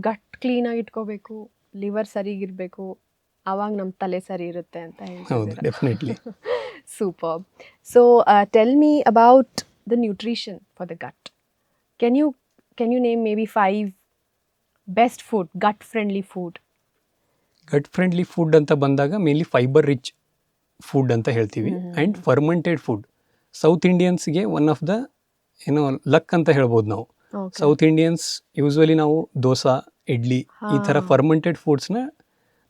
ಗಟ್ ಕ್ಲೀನಾಗಿ ಇಟ್ಕೋಬೇಕು, ಲಿವರ್ ಸರಿಗಿರಬೇಕು, ಆವಾಗ ನಮ್ಮ ತಲೆ ಸರಿ ಇರುತ್ತೆ ಅಂತ ಹೌದು, ಹೇಳ್ತಿದ್ದೀರಾ. Definitely. Superb. So, tell me about the nutrition for the gut. Can you name maybe 5 best food, gut-friendly food? Gut friendly food ಅಂತ ಬಂದಾಗ ಮೇನ್ಲಿ ಫೈಬರ್ ರಿಚ್ ಫುಡ್ ಅಂತ ಹೇಳ್ತೀವಿ. ಆ್ಯಂಡ್ ಫರ್ಮೆಂಟೆಡ್ ಫುಡ್ ಸೌತ್ ಇಂಡಿಯನ್ಸ್ಗೆ ಒನ್ ಆಫ್ ದ ಲಕ್ ಅಂತ ಹೇಳ್ಬೋದು ನಾವು. Okay. South Indians usually ನಾವು ದೋಸಾ, ಇಡ್ಲಿ ಈ ಥರ ಫರ್ಮೆಂಟೆಡ್ ಫುಡ್ಸ್ನ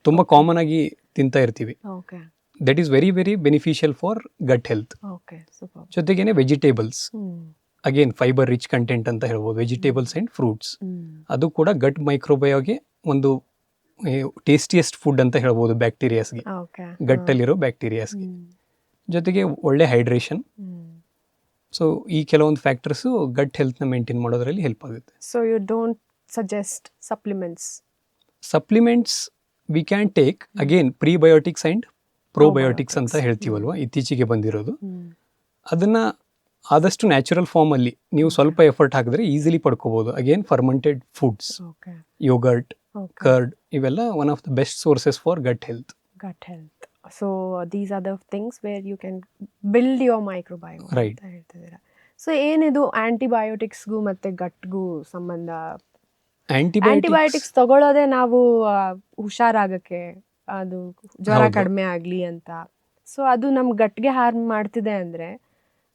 ತುಂಬ ಕಾಮನ್ ಆಗಿ ತಿಂತಾ ಇರ್ತೀವಿ. Okay. That is very very beneficial for gut health. Okay. Superb. ಜೊತೆಗೇನೆ vegetables, Hmm. Again fibre rich content ಅಂತ ಹೇಳ್ಬೋದು. ವೆಜಿಟೇಬಲ್ಸ್ ಆ್ಯಂಡ್ ಫ್ರೂಟ್ಸ್ ಅದು ಕೂಡ ಗಟ್ ಮೈಕ್ರೋಬಯೋಗೆ ಒಂದು ಟೇಸ್ಟಿಯೆಸ್ಟ್ ಫುಡ್ ಅಂತ ಹೇಳ್ಬೋದು ಬ್ಯಾಕ್ಟೀರಿಯಾಸ್ಗೆ, Okay. ಗಟ್ಟಲ್ಲಿರೋ ಬ್ಯಾಕ್ಟೀರಿಯಾಸ್ಗೆ. Hmm. ಜೊತೆಗೆ ಒಳ್ಳೆ ಹೈಡ್ರೇಷನ್. Hmm. ಸೊ ಈ ಕೆಲವೊಂದು ಫ್ಯಾಕ್ಟರ್ಸು ಗಟ್ ಹೆಲ್ತ್ನ ಮೇಂಟೈನ್ ಮಾಡೋದ್ರಲ್ಲಿ ಹೆಲ್ಪ್ ಆಗುತ್ತೆ. So, you don't suggest supplements? Supplements we can take, again prebiotics and probiotics ಅಂತ ಹೇಳ್ತೀವಲ್ವ, ಇತ್ತೀಚೆಗೆ ಬಂದಿರೋದು. Hmm. ಅದನ್ನು ಆದಷ್ಟು ನ್ಯಾಚುರಲ್ ಫಾರ್ಮಲ್ಲಿ ನೀವು ಸ್ವಲ್ಪ ಎಫರ್ಟ್ ಹಾಕಿದ್ರೆ ಈಸಿಲಿ ಪಡ್ಕೋಬೋದು. Again fermented foods, Okay. Yoghurt, Okay. Curd ಇವೆಲ್ಲ one of the best sources for gut health. Gut health. So, these are the things where you can build your microbiome. Right. ಅಂತ ಹೇಳ್ತಿದ್ದೀರಾ. So ಏನಿದು ಆಂಟಿಬಯೋಟಿಕ್ಸ್ಗೂ ಮತ್ತು ಗಟ್ಗೂ ಸಂಬಂಧ? Antibiotics ತಗೊಳ್ಳೋದೇ ನಾವು ಹುಷಾರಾಗಕ್ಕೆ, ಅದು ಜ್ವರ ಹೌದು. ಕಡಿಮೆ ಆಗಲಿ ಅಂತ. ಸೊ ಅದು ನಮ್ಮ ಗಟ್ಗೆ ಹಾರ್ಮ್ ಮಾಡ್ತಿದೆ ಅಂದರೆ,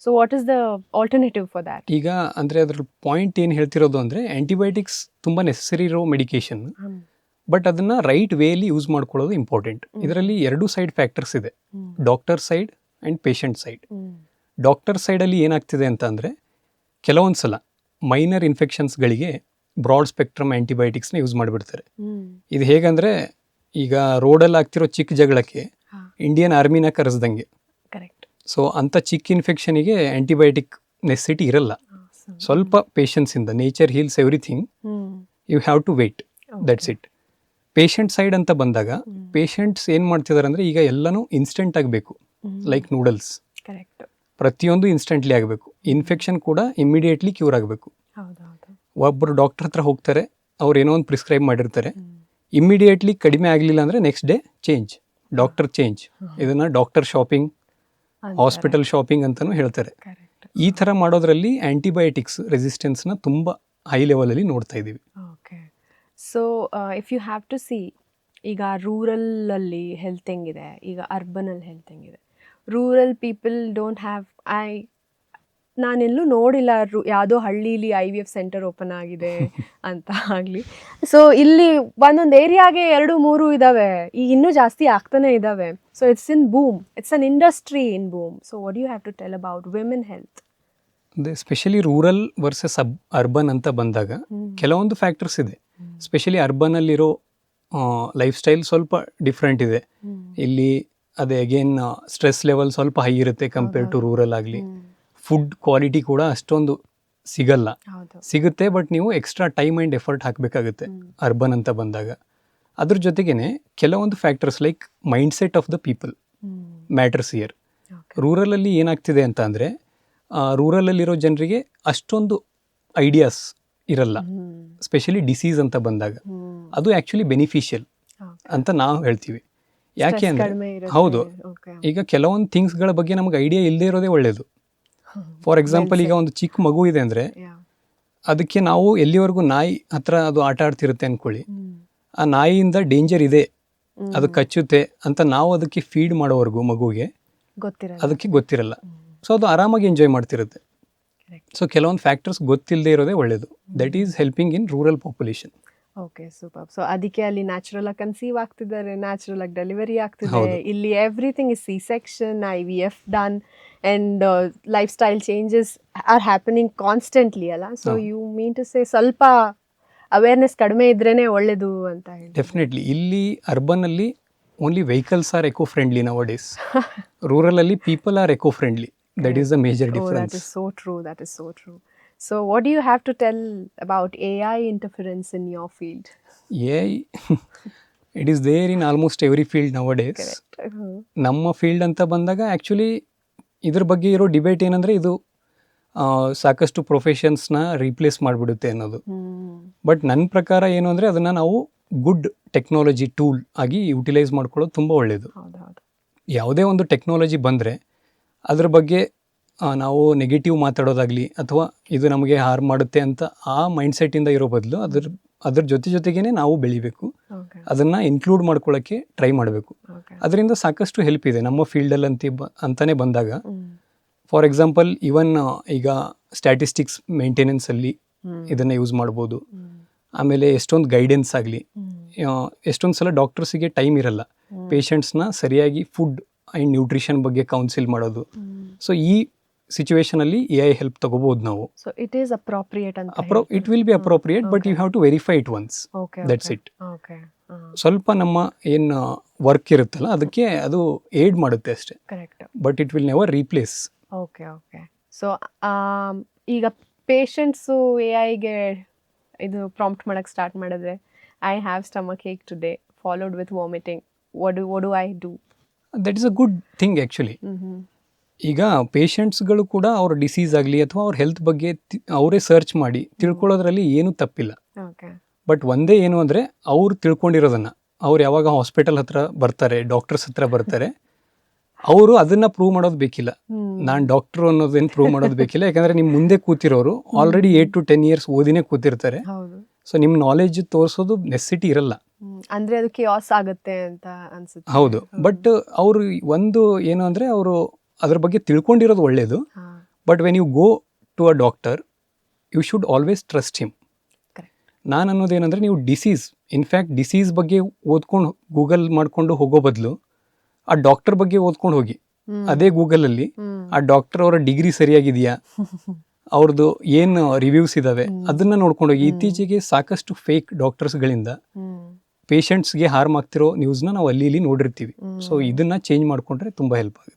so what is the alternative for that? ಈಗ ಅಂದರೆ ಅದ್ರ ಪಾಯಿಂಟ್ ಏನು ಹೇಳ್ತಿರೋದು ಅಂದರೆ, ಆ್ಯಂಟಿಬಯೋಟಿಕ್ಸ್ ತುಂಬ ನೆಸೆಸರಿ ಇರೋ ಮೆಡಿಕೇಶನ್, ಬಟ್ ಅದನ್ನು ರೈಟ್ ವೇಲಿ ಯೂಸ್ ಮಾಡ್ಕೊಳ್ಳೋದು ಇಂಪಾರ್ಟೆಂಟ್. ಇದರಲ್ಲಿ 2 ಸೈಡ್ ಫ್ಯಾಕ್ಟರ್ಸ್ ಇದೆ, doctor side and patient side. Doctor ಸೈಡಲ್ಲಿ ಏನಾಗ್ತಿದೆ ಅಂತ ಅಂದರೆ, ಕೆಲವೊಂದು ಸಲ ಮೈನರ್ ಇನ್ಫೆಕ್ಷನ್ಸ್ಗಳಿಗೆ ಬ್ರಾಡ್ ಸ್ಪೆಕ್ಟ್ರಮ್ ಆ್ಯಂಟಿಬಯೋಟಿಕ್ಸ್ನ ಯೂಸ್ ಮಾಡಿಬಿಡ್ತಾರೆ. ಇದು ಹೇಗಂದರೆ, ಈಗ ರೋಡಲ್ಲಿ ಆಗ್ತಿರೋ ಚಿಕ್ಕ ಜಗಳಕ್ಕೆ ಇಂಡಿಯನ್ ಆರ್ಮಿನ ಕರೆಸ್ದಂಗೆ. ಕರೆಕ್ಟ್. ಸೊ ಅಂಥ ಚಿಕ್ಕ ಇನ್ಫೆಕ್ಷನಿಗೆ ಆ್ಯಂಟಿಬಯೋಟಿಕ್ ನೆಸೆಸಿಟಿ ಇರಲ್ಲ. ಸ್ವಲ್ಪ ಪೇಷನ್ಸಿಂದ, nature heals everything, you have to wait, that's it. Patient side ಅಂತ ಬಂದಾಗ ಪೇಷಂಟ್ಸ್ ಏನು ಮಾಡ್ತಿದ್ದಾರೆ ಅಂದರೆ, ಈಗ ಎಲ್ಲನೂ ಇನ್ಸ್ಟೆಂಟ್ ಆಗಬೇಕು, ಲೈಕ್ ನೂಡಲ್ಸ್, ಕರೆಕ್ಟ್. ಪ್ರತಿಯೊಂದು ಇನ್ಸ್ಟೆಂಟ್ಲಿ ಆಗಬೇಕು. ಇನ್ಫೆಕ್ಷನ್ ಕೂಡ ಇಮ್ಮಿಡಿಯೇಟ್ಲಿ ಕ್ಯೂರ್ ಆಗಬೇಕು. ಹೌದೌದು. ಒಬ್ಬರು ಡಾಕ್ಟರ್ ಹತ್ರ ಹೋಗ್ತಾರೆ, ಅವ್ರು ಏನೋ ಒಂದು ಪ್ರಿಸ್ಕ್ರೈಬ್ ಮಾಡಿರ್ತಾರೆ, ಇಮ್ಮಿಡಿಯೇಟ್ಲಿ ಕಡಿಮೆ ಆಗಲಿಲ್ಲ ಅಂದರೆ next day change, doctor change. ಇದನ್ನು ಡಾಕ್ಟರ್ ಶಾಪಿಂಗ್, ಹಾಸ್ಪಿಟಲ್ ಶಾಪಿಂಗ್ ಅಂತಲೂ ಹೇಳ್ತಾರೆ. ಕರೆಕ್ಟ್. ಈ ಥರ ಮಾಡೋದ್ರಲ್ಲಿ ಆ್ಯಂಟಿಬಯೋಟಿಕ್ಸ್ ರೆಸಿಸ್ಟೆನ್ಸ್ನ ತುಂಬ ಹೈ ಲೆವೆಲಲ್ಲಿ ನೋಡ್ತಾ ಇದ್ದೀವಿ. Okay. So if you have to see, ಈಗ ರೂರಲಲ್ಲಿ ಹೆಲ್ತ್ ಹೆಂಗಿದೆ, ಈಗ ಅರ್ಬನಲ್ಲಿ ಹೆಲ್ತ್ ಹೆಂಗಿದೆ? ರೂರಲ್ ಪೀಪಲ್ ಡೋಂಟ್ ಹ್ಯಾವ್, ನಾನೆಲ್ಲೂ ನೋಡಿಲ್ಲ ಯಾವುದೋ ಹಳ್ಳೀಲಿ IVF ಸೆಂಟರ್ ಓಪನ್ ಆಗಿದೆ ಅಂತ ಆಗಲಿ. ಸೊ ಇಲ್ಲಿ ಒಂದೊಂದು ಏರಿಯಾಗೆ 2-3 ಇದ್ದಾವೆ, ಈಗ ಇನ್ನೂ ಜಾಸ್ತಿ ಆಗ್ತಾನೆ ಇದ್ದಾವೆ. So it's in boom, it's an industry in boom. So what you have to tell about women health? ಅಂದರೆ ಸ್ಪೆಷಲಿ ರೂರಲ್ ವರ್ಸಸ್ ಅರ್ಬನ್ ಅಂತ ಬಂದಾಗ ಕೆಲವೊಂದು ಫ್ಯಾಕ್ಟರ್ಸ್ ಇದೆ. ಸ್ಪೆಷಲಿ ಅರ್ಬನಲ್ಲಿರೋ ಲೈಫ್ ಸ್ಟೈಲ್ ಸ್ವಲ್ಪ ಡಿಫ್ರೆಂಟ್ ಇದೆ. ಇಲ್ಲಿ ಅದೇ ಅಗೇನ್ ಸ್ಟ್ರೆಸ್ ಲೆವೆಲ್ ಸ್ವಲ್ಪ ಹೈ ಇರುತ್ತೆ ಕಂಪೇರ್ ಟು ರೂರಲ್ ಆಗಲಿ. ಫುಡ್ ಕ್ವಾಲಿಟಿ ಕೂಡ ಅಷ್ಟೊಂದು ಸಿಗಲ್ಲ, ಸಿಗುತ್ತೆ ಬಟ್ ನೀವು ಎಕ್ಸ್ಟ್ರಾ ಟೈಮ್ ಆ್ಯಂಡ್ ಎಫರ್ಟ್ ಹಾಕಬೇಕಾಗುತ್ತೆ ಅರ್ಬನ್ ಅಂತ ಬಂದಾಗ. ಅದ್ರ ಜೊತೆಗೇನೆ ಕೆಲವೊಂದು factors like mindset of the people matters here. ರೂರಲಲ್ಲಿ ಏನಾಗ್ತಿದೆ ಅಂತ ಅಂದರೆ, ರೂರಲಲ್ಲಿರೋ ಜನರಿಗೆ ಅಷ್ಟೊಂದು ಐಡಿಯಾಸ್ ಇರಲ್ಲ, ಸ್ಪೆಷಲಿ ಡಿಸೀಸ್ ಅಂತ ಬಂದಾಗ. ಅದು ಆ್ಯಕ್ಚುಲಿ ಬೆನಿಫಿಷಿಯಲ್ ಅಂತ ನಾವು ಹೇಳ್ತೀವಿ. ಯಾಕೆ ಅಂದರೆ, ಹೌದು, ಈಗ ಕೆಲವೊಂದು ಥಿಂಗ್ಸ್ಗಳ ಬಗ್ಗೆ ನಮಗೆ ಐಡಿಯಾ ಇಲ್ಲದೆ ಇರೋದೇ ಒಳ್ಳೆಯದು. ಫಾರ್ ಎಕ್ಸಾಂಪಲ್, ಈಗ ಒಂದು ಚಿಕ್ಕ ಮಗು ಇದೆ ಅಂದರೆ ಅದಕ್ಕೆ ನಾವು ಎಲ್ಲಿವರೆಗೂ ನಾಯಿ ಹತ್ರ ಅದು ಆಟ ಆಡ್ತಿರುತ್ತೆ ಅಂದ್ಕೊಳ್ಳಿ, ಆ ನಾಯಿಯಿಂದ ಡೇಂಜರ್ ಇದೆ, ಅದು ಕಚ್ಚುತ್ತೆ ಅಂತ ನಾವು ಅದಕ್ಕೆ ಫೀಡ್ ಮಾಡೋವರೆಗೂ ಮಗುಗೆ ಅದಕ್ಕೆ ಗೊತ್ತಿರಲ್ಲ. ಸೊ ಅದು ಆರಾಮಾಗಿ ಎಂಜಾಯ್ ಮಾಡ್ತಿರುತ್ತೆ. ಸೊ ಕೆಲವೊಂದು ಫ್ಯಾಕ್ಟರ್ಸ್ ಗೊತ್ತಿಲ್ಲದೆ ಇರೋದೇ ಒಳ್ಳೆಯದು. That is helping in rural population. Okay, super. So ಅದಕ್ಕೆ ಅಲ್ಲಿ ನ್ಯಾಚುರಲ್ ಆಗಿ ಕನ್ಸೀವ್ ಆಗ್ತಿದ್ದಾರೆ, ನ್ಯಾಚುರಲ್ ಆಗಿ ಡೆಲಿವರಿ ಆಗ್ತಿದೆ. ಇಲ್ಲಿ everything is C-section, IVF done, and lifestyle changes are happening constantly ಅಲ್ಲ. So you mean to say ಸ್ವಲ್ಪ ಅವೇರ್ನೆಸ್ ಕಡಿಮೆ ಇದ್ರೇ ಒಳ್ಳೆಯದು ಅಂತ ಹೇಳಿ? ಡೆಫಿನೆಟ್ಲಿ. ಇಲ್ಲಿ ಅರ್ಬನಲ್ಲಿ only vehicles are eco friendly nowadays. ರೂರಲಲ್ಲಿ people are eco friendly. That is the major difference. That is so true. That is so true. So what do you have to tell about AI interference in your field? AI, it is there in almost every field nowadays. Correct. ನಮ್ಮ field ಅಂತ ಬಂದಾಗ actually ಇದ್ರ ಬಗ್ಗೆ ಇರೋ debate ಏನಂದರೆ, ಇದು ಸಾಕಷ್ಟು ಪ್ರೊಫೆಷನ್ಸ್ನ replace ಮಾಡಿಬಿಡುತ್ತೆ ಅನ್ನೋದು. ಬಟ್ ನನ್ನ ಪ್ರಕಾರ ಏನು ಅಂದರೆ ಅದನ್ನು ನಾವು ಗುಡ್ ಟೆಕ್ನಾಲಜಿ ಟೂಲ್ ಆಗಿ ಯುಟಿಲೈಸ್ ಮಾಡ್ಕೊಳ್ಳೋದು ತುಂಬ ಒಳ್ಳೆಯದು. ಯಾವುದೇ ಒಂದು ಟೆಕ್ನಾಲಜಿ ಬಂದರೆ ಅದ್ರ ಬಗ್ಗೆ ನಾವು ನೆಗೆಟಿವ್ ಮಾತಾಡೋದಾಗಲಿ ಅಥವಾ ಇದು ನಮಗೆ ಹಾರ್ಮ್ ಮಾಡುತ್ತೆ ಅಂತ ಆ ಮೈಂಡ್ಸೆಟ್ಟಿಂದ ಇರೋ ಬದಲು ಅದ್ರ ಜೊತೆಗೇ ನಾವು ಬೆಳಿಬೇಕು, ಅದನ್ನು ಇನ್ಕ್ಲೂಡ್ ಮಾಡ್ಕೊಳ್ಳೋಕ್ಕೆ ಟ್ರೈ ಮಾಡಬೇಕು. ಅದರಿಂದ ಸಾಕಷ್ಟು ಹೆಲ್ಪ್ ಇದೆ ನಮ್ಮ ಫೀಲ್ಡಲ್ಲಿ ಅಂತಾನೆ ಬಂದಾಗ. ಫಾರ್ ಎಕ್ಸಾಂಪಲ್ ಇವನ್ ಈಗ ಸ್ಟ್ಯಾಟಿಸ್ಟಿಕ್ಸ್ ಮೇಂಟೆನೆನ್ಸಲ್ಲಿ ಇದನ್ನು ಯೂಸ್ ಮಾಡ್ಬೋದು. ಆಮೇಲೆ ಎಷ್ಟೊಂದು ಗೈಡೆನ್ಸ್ ಆಗಲಿ, ಎಷ್ಟೊಂದು ಸಲ ಡಾಕ್ಟರ್ಸಿಗೆ ಟೈಮ್ ಇರಲ್ಲ ಪೇಷಂಟ್ಸ್ನ ಸರಿಯಾಗಿ ಫುಡ್ ಆ್ಯಂಡ್ ನ್ಯೂಟ್ರಿಷನ್ ಬಗ್ಗೆ ಕೌನ್ಸಿಲ್ ಮಾಡೋದು. ಸೊ ಈ ಸಿಚುವೇಶನಲ್ಲಿ AI ಹೆಲ್ಪ್ ತಗೋಬಹುದು ನಾವು. ಸೊ ಇಟ್ ಈಸ್ ಅಪ್ರೋಪ್ರಿಯೇಟ್ ಅಂತ it will be appropriate, but you have to verify it once, that's it. ಸ್ವಲ್ಪ ನಮ್ಮ ಏನು ವರ್ಕ್ ಇರುತ್ತಲ್ಲ ಅದಕ್ಕೆ ಅದು ಏಡ್ ಮಾಡುತ್ತೆ ಅಷ್ಟೇ, but it will never replace. Okay. So ಈಗ ಪೇಷಂಟ್ಸು AI-ಗೆ ಇದು ಪ್ರಾಂಪ್ಟ್ ಮಾಡಕ್ಕೆ ಸ್ಟಾರ್ಟ್ ಮಾಡಿದ್ರೆ, I have stomach Ek today followed with vomiting, what do I do? That is a good thing actually. ಈಗ ಪೇಷಂಟ್ಸ್ಗಳು ಕೂಡ ಅವ್ರ ಡಿಸೀಸ್ ಆಗಲಿ ಅಥವಾ ಅವ್ರ ಹೆಲ್ತ್ ಬಗ್ಗೆ ಅವರೇ ಸರ್ಚ್ ಮಾಡಿ ತಿಳ್ಕೊಳ್ಳೋದ್ರಲ್ಲಿ ಏನೂ ತಪ್ಪಿಲ್ಲ. ಬಟ್ ಒಂದೇ ಏನು ಅಂದರೆ ಅವ್ರು ತಿಳ್ಕೊಂಡಿರೋದನ್ನು ಅವ್ರು ಯಾವಾಗ ಹಾಸ್ಪಿಟಲ್ ಹತ್ರ ಬರ್ತಾರೆ, ಡಾಕ್ಟರ್ಸ್ ಹತ್ರ ಬರ್ತಾರೆ, ಅವರು ಅದನ್ನು ಪ್ರೂವ್ ಮಾಡೋದು ಬೇಕಿಲ್ಲ. ನಾನು ಡಾಕ್ಟ್ರು ಅನ್ನೋದೇನು ಪ್ರೂವ್ ಮಾಡೋದು ಬೇಕಿಲ್ಲ. ಯಾಕಂದರೆ ನಿಮ್ಮ ಮುಂದೆ ಕೂತಿರೋರು ಆಲ್ರೆಡಿ 8 to 10 years ಓದಿನೇ ಕೂತಿರ್ತಾರೆ. ಸೊ ನಿಮ್ಮ ನಾಲೆಜ್ ತೋರಿಸೋದು ನೆಸೆಸಿಟಿ ಇರಲ್ಲ, ಅಂದರೆ ಅದು ಕಿಯಾಸ್ ಆಗುತ್ತೆ ಅಂತ ಅನ್ಸುತ್ತೆ. ಹೌದು, ಬಟ್ ಅವರು ಒಂದು ಏನು ಅಂದರೆ ಅವರು ಅದ್ರ ಬಗ್ಗೆ ತಿಳ್ಕೊಂಡಿರೋದು ಒಳ್ಳೆಯದು. But when you go to a doctor you should always trust him. ನಾನು ಅನ್ನೋದೇನೆಂದರೆ, ನೀವು ಇನ್ಫ್ಯಾಕ್ಟ್ ಡಿಸೀಸ್ ಬಗ್ಗೆ ಓದ್ಕೊಂಡು ಗೂಗಲ್ ಮಾಡಿಕೊಂಡು ಹೋಗೋ ಬದಲು ಆ ಡಾಕ್ಟರ್ ಬಗ್ಗೆ ಓದ್ಕೊಂಡು ಹೋಗಿ. ಅದೇ ಗೂಗಲಲ್ಲಿ ಆ ಡಾಕ್ಟರ್ ಅವರ ಡಿಗ್ರಿ ಸರಿಯಾಗಿದೆಯಾ, ಅವ್ರದ್ದು ಏನು ರಿವ್ಯೂಸ್ ಇದ್ದಾವೆ ಅದನ್ನು ನೋಡ್ಕೊಂಡು ಹೋಗಿ. ಇತ್ತೀಚೆಗೆ ಸಾಕಷ್ಟು ಫೇಕ್ ಡಾಕ್ಟರ್ಸ್ಗಳಿಂದ ಪೇಷಂಟ್ಸ್ಗೆ ಹಾರ್ಮ್ ಆಗ್ತಿರೋ ನ್ಯೂಸ್ನ ನಾವು ಅಲ್ಲಿ ಇಲ್ಲಿ ನೋಡಿರ್ತೀವಿ. ಸೊ ಇದನ್ನು ಚೇಂಜ್ ಮಾಡಿಕೊಂಡ್ರೆ ತುಂಬ ಹೆಲ್ಪ್ ಆಗುತ್ತೆ.